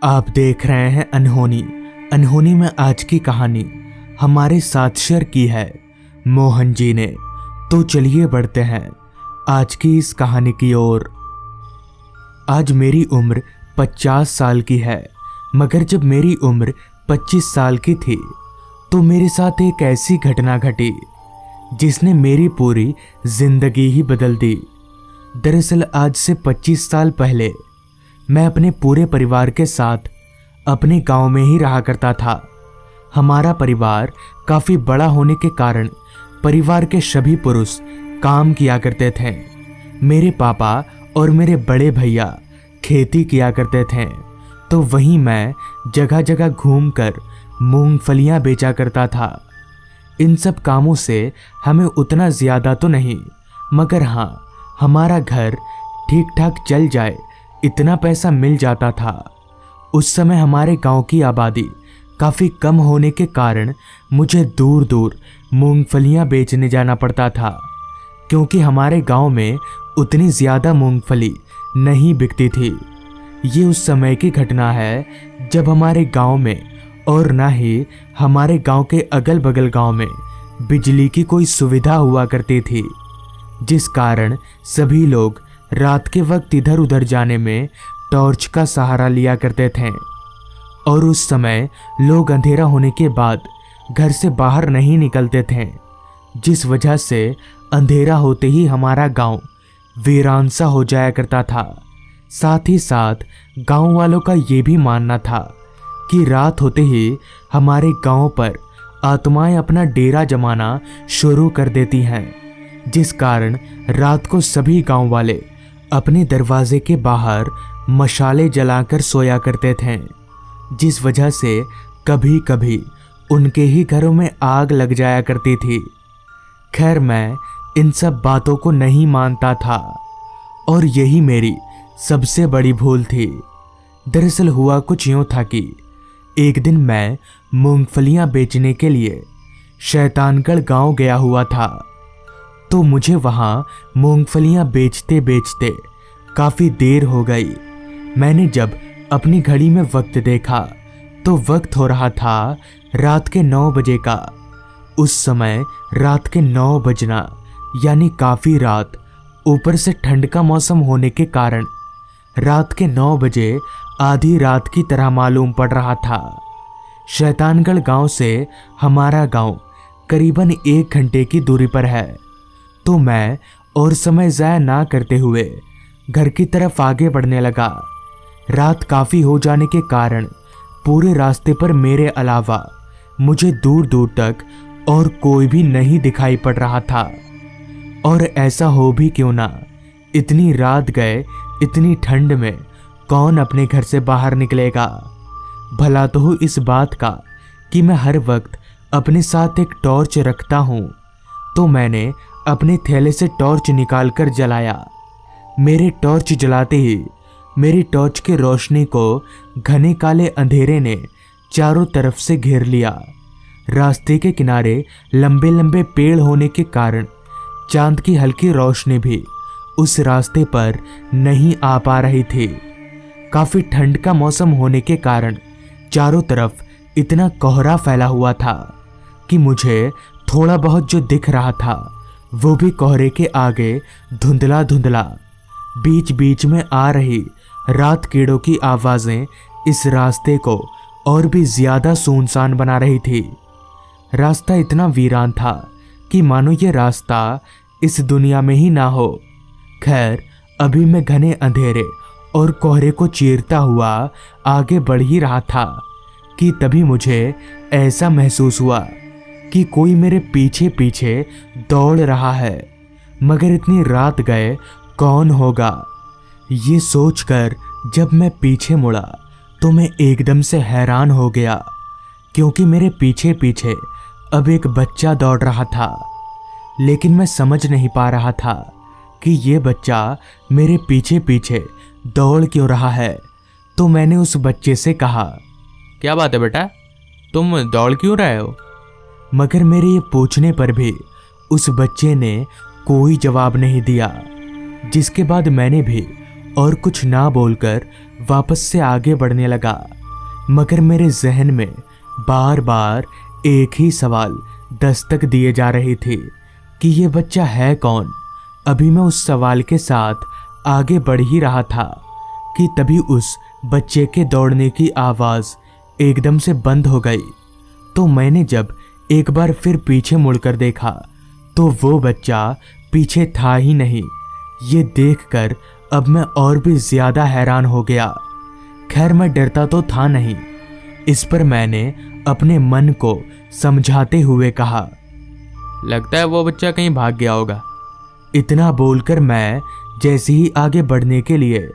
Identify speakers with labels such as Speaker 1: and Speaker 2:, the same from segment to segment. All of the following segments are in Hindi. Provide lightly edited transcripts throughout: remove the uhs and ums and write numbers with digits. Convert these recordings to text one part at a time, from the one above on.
Speaker 1: आप देख रहे हैं अनहोनी। अनहोनी में आज की कहानी हमारे साथ शेयर की है मोहन जी ने। तो चलिए बढ़ते हैं आज की इस कहानी की ओर। आज मेरी उम्र 50 साल की है, मगर जब मेरी उम्र 25 साल की थी तो मेरे साथ एक ऐसी घटना घटी जिसने मेरी पूरी जिंदगी ही बदल दी। दरअसल आज से 25 साल पहले मैं अपने पूरे परिवार के साथ अपने गांव में ही रहा करता था। हमारा परिवार काफी बड़ा होने के कारण परिवार के सभी पुरुष काम किया करते थे। मेरे पापा और मेरे बड़े भैया खेती किया करते थे, तो वहीं मैं जगह जगह घूमकर मूंगफलियां बेचा करता था। इन सब कामों से हमें उतना ज्यादा तो नहीं, मगर हाँ, हमारा घर ठीक ठाक चल जाए इतना पैसा मिल जाता था। उस समय हमारे गांव की आबादी काफ़ी कम होने के कारण मुझे दूर दूर मूंगफलियां बेचने जाना पड़ता था, क्योंकि हमारे गांव में उतनी ज़्यादा मूंगफली नहीं बिकती थी। ये उस समय की घटना है जब हमारे गांव में और ना ही हमारे गांव के अगल बगल गांव में बिजली की कोई सुविधा हुआ करती थी, जिस कारण सभी लोग रात के वक्त इधर उधर जाने में टॉर्च का सहारा लिया करते थे। और उस समय लोग अंधेरा होने के बाद घर से बाहर नहीं निकलते थे, जिस वजह से अंधेरा होते ही हमारा गांव वीरान सा हो जाया करता था। साथ ही साथ गांव वालों का ये भी मानना था कि रात होते ही हमारे गांव पर आत्माएं अपना डेरा जमाना शुरू कर देती हैं, जिस कारण रात को सभी गांव वाले अपने दरवाजे के बाहर मशाले जलाकर सोया करते थे, जिस वजह से कभी कभी उनके ही घरों में आग लग जाया करती थी। खैर, मैं इन सब बातों को नहीं मानता था और यही मेरी सबसे बड़ी भूल थी। दरअसल हुआ कुछ यूं था कि एक दिन मैं मूंगफलियां बेचने के लिए शैतानगढ़ गांव गया हुआ था, तो मुझे वहां मूंगफलियां बेचते बेचते काफ़ी देर हो गई। मैंने जब अपनी घड़ी में वक्त देखा तो वक्त हो रहा था रात के 9 बजे का। उस समय रात के 9 बजना यानी काफ़ी रात, ऊपर से ठंड का मौसम होने के कारण रात के 9 बजे आधी रात की तरह मालूम पड़ रहा था। शैतानगढ़ गांव से हमारा गांव करीबन 1 घंटे की दूरी पर है, तो मैं और समय ज़ाया ना करते हुए घर की तरफ आगे बढ़ने लगा। रात काफ़ी हो जाने के कारण पूरे रास्ते पर मेरे अलावा मुझे दूर दूर तक और कोई भी नहीं दिखाई पड़ रहा था। और ऐसा हो भी क्यों ना, इतनी रात गए इतनी ठंड में कौन अपने घर से बाहर निकलेगा। भला तो हो इस बात का कि मैं हर वक्त अपने साथ एक टॉर्च रखता हूँ, तो मैंने अपने थैले से टॉर्च निकालकर जलाया। मेरे टॉर्च जलाते ही मेरी टॉर्च की रोशनी को घने काले अंधेरे ने चारों तरफ से घेर लिया। रास्ते के किनारे लंबे लंबे पेड़ होने के कारण चांद की हल्की रोशनी भी उस रास्ते पर नहीं आ पा रही थी। काफ़ी ठंड का मौसम होने के कारण चारों तरफ इतना कोहरा फैला हुआ था कि मुझे थोड़ा बहुत जो दिख रहा था वो भी कोहरे के आगे धुंधला धुंधला। बीच बीच में आ रही रात कीड़ों की आवाज़ें इस रास्ते को और भी ज़्यादा सुनसान बना रही थी। रास्ता इतना वीरान था कि मानो ये रास्ता इस दुनिया में ही ना हो। खैर, अभी मैं घने अंधेरे और कोहरे को चीरता हुआ आगे बढ़ ही रहा था कि तभी मुझे ऐसा महसूस हुआ कि कोई मेरे पीछे पीछे दौड़ रहा है, मगर इतनी रात गए कौन होगा। ये सोचकर जब मैं पीछे मुड़ा तो मैं एकदम से हैरान हो गया, क्योंकि मेरे पीछे पीछे अब एक बच्चा दौड़ रहा था। लेकिन मैं समझ नहीं पा रहा था कि ये बच्चा मेरे पीछे पीछे दौड़ क्यों रहा है। तो मैंने उस बच्चे से कहा, क्या बात है बेटा, तुम दौड़ क्यों रहे हो? मगर मेरे ये पूछने पर भी उस बच्चे ने कोई जवाब नहीं दिया, जिसके बाद मैंने भी और कुछ ना बोलकर वापस से आगे बढ़ने लगा, मगर मेरे जहन में बार बार एक ही सवाल दस्तक दिए जा रही थी कि ये बच्चा है कौन। अभी मैं उस सवाल के साथ आगे बढ़ ही रहा था कि तभी उस बच्चे के दौड़ने की आवाज़ एकदम से बंद हो गई। तो मैंने जब एक बार फिर पीछे मुड़कर देखा तो वो बच्चा पीछे था ही नहीं। ये देखकर अब मैं और भी ज्यादा हैरान हो गया। खैर मैं डरता तो था नहीं। इस पर मैंने अपने मन को समझाते हुए कहा, लगता है वो बच्चा कहीं भाग गया होगा। इतना बोलकर मैं जैसे ही आगे बढ़ने के लिए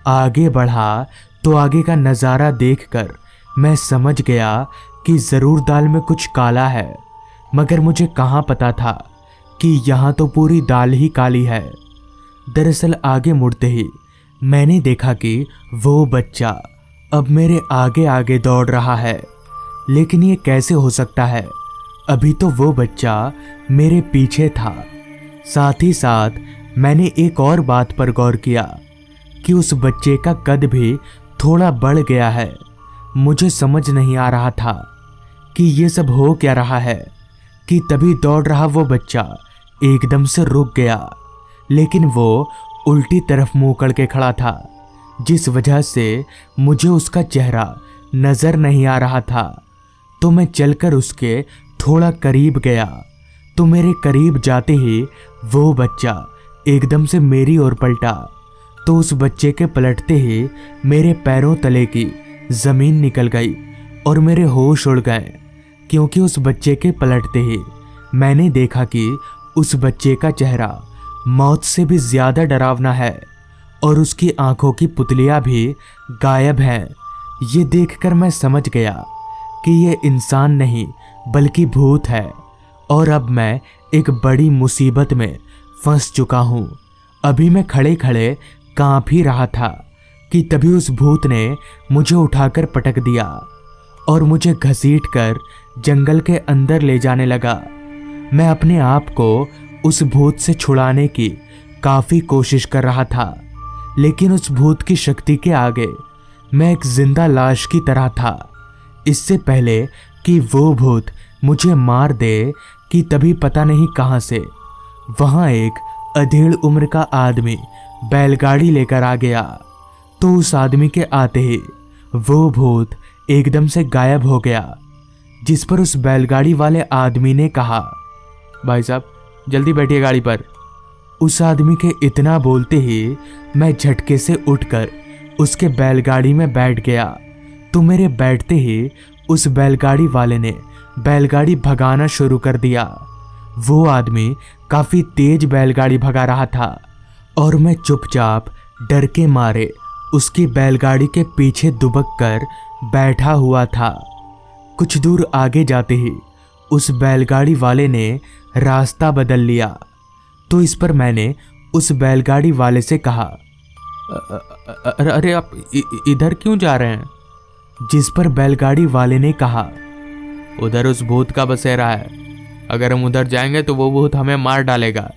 Speaker 1: आगे बढ़ा तो आगे का नज़ारा देखकर मैं समझ गया कि ज़रूर दाल में कुछ काला है, मगर मुझे कहाँ पता था कि यहाँ तो पूरी दाल ही काली है। दरअसल आगे मुड़ते ही मैंने देखा कि वो बच्चा अब मेरे आगे आगे दौड़ रहा है। लेकिन ये कैसे हो सकता है? अभी तो वो बच्चा मेरे पीछे था। साथ ही साथ मैंने एक और बात पर गौर किया कि उस बच्चे का कद भी थोड़ा बढ़ गया है। मुझे समझ नहीं आ रहा था कि ये सब हो क्या रहा है कि तभी दौड़ रहा वो बच्चा एकदम से रुक गया, लेकिन वो उल्टी तरफ मुंह करके खड़ा था, जिस वजह से मुझे उसका चेहरा नजर नहीं आ रहा था। तो मैं चलकर उसके थोड़ा करीब गया तो मेरे करीब जाते ही वो बच्चा एकदम से मेरी ओर पलटा। तो उस बच्चे के पलटते ही मेरे पैरों तले की जमीन निकल गई और मेरे होश उड़ गए, क्योंकि उस बच्चे के पलटते ही मैंने देखा कि उस बच्चे का चेहरा मौत से भी ज्यादा डरावना है और उसकी आंखों की पुतलियां भी गायब हैं। ये देखकर मैं समझ गया कि ये इंसान नहीं बल्कि भूत है और अब मैं एक बड़ी मुसीबत में फंस चुका हूँ। अभी मैं खड़े खड़े कांप ही रहा था कि तभी उस भूत ने मुझे उठाकर पटक दिया और मुझे घसीटकर जंगल के अंदर ले जाने लगा। मैं अपने आप को उस भूत से छुड़ाने की काफ़ी कोशिश कर रहा था, लेकिन उस भूत की शक्ति के आगे मैं एक जिंदा लाश की तरह था। इससे पहले कि वो भूत मुझे मार दे कि तभी पता नहीं कहां से वहां एक अधेड़ उम्र का आदमी बैलगाड़ी लेकर आ गया। तो उस आदमी के आते ही वो भूत एकदम से गायब हो गया, जिस पर उस बैलगाड़ी वाले आदमी ने कहा, भाई साहब जल्दी बैठिए गाड़ी पर। उस आदमी के इतना बोलते ही मैं झटके से उठकर उसके बैलगाड़ी में बैठ गया। तो मेरे बैठते ही उस बैलगाड़ी वाले ने बैलगाड़ी भगाना शुरू कर दिया। वो आदमी काफी तेज बैलगाड़ी भगा रहा था और मैं चुपचाप डर के मारे उसकी बैलगाड़ी के पीछे दुबक कर बैठा हुआ था। कुछ दूर आगे जाते ही उस बैलगाड़ी वाले ने रास्ता बदल लिया। तो इस पर मैंने उस बैलगाड़ी वाले से कहा, अरे आप इधर क्यों जा रहे हैं? जिस पर बैलगाड़ी वाले ने कहा, उधर उस भूत का बसेरा है, अगर हम उधर जाएंगे तो वो भूत हमें मार डालेगा।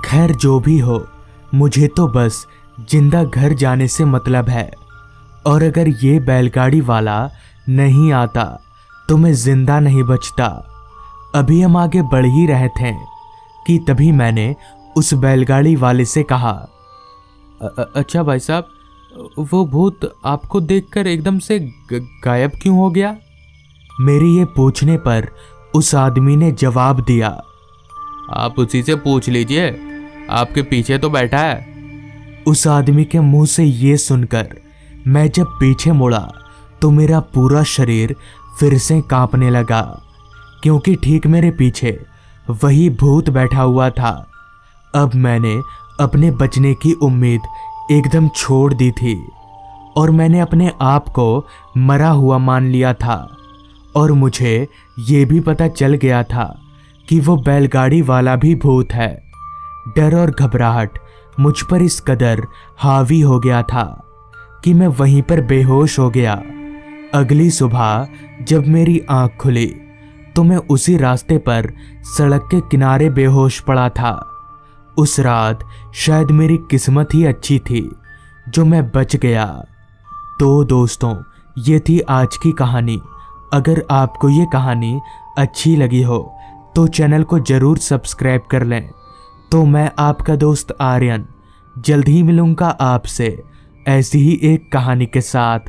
Speaker 1: खैर जो भी हो, मुझे तो बस जिंदा घर जाने से मतलब है, और अगर ये बैलगाड़ी वाला नहीं आता तो मैं जिंदा नहीं बचता। अभी हम आगे बढ़ ही रहे थे कि तभी मैंने उस बैलगाड़ी वाले से कहा, अच्छा भाई साहब, वो भूत आपको देखकर एकदम से गायब क्यों हो गया? मेरे ये पूछने पर उस आदमी ने जवाब दिया, आप उसी से पूछ लीजिए, आपके पीछे तो बैठा है। उस आदमी के मुंह से ये सुनकर मैं जब पीछे मुड़ा तो मेरा पूरा शरीर फिर से कांपने लगा, क्योंकि ठीक मेरे पीछे वही भूत बैठा हुआ था। अब मैंने अपने बचने की उम्मीद एकदम छोड़ दी थी और मैंने अपने आप को मरा हुआ मान लिया था, और मुझे ये भी पता चल गया था कि वो बैलगाड़ी वाला भी भूत है। डर और घबराहट मुझ पर इस कदर हावी हो गया था कि मैं वहीं पर बेहोश हो गया। अगली सुबह जब मेरी आंख खुली तो मैं उसी रास्ते पर सड़क के किनारे बेहोश पड़ा था। उस रात शायद मेरी किस्मत ही अच्छी थी जो मैं बच गया। तो दोस्तों, ये थी आज की कहानी। अगर आपको ये कहानी अच्छी लगी हो तो चैनल को ज़रूर सब्सक्राइब कर लें। तो मैं आपका दोस्त आर्यन जल्द ही मिलूँगा आपसे ऐसी ही एक कहानी के साथ।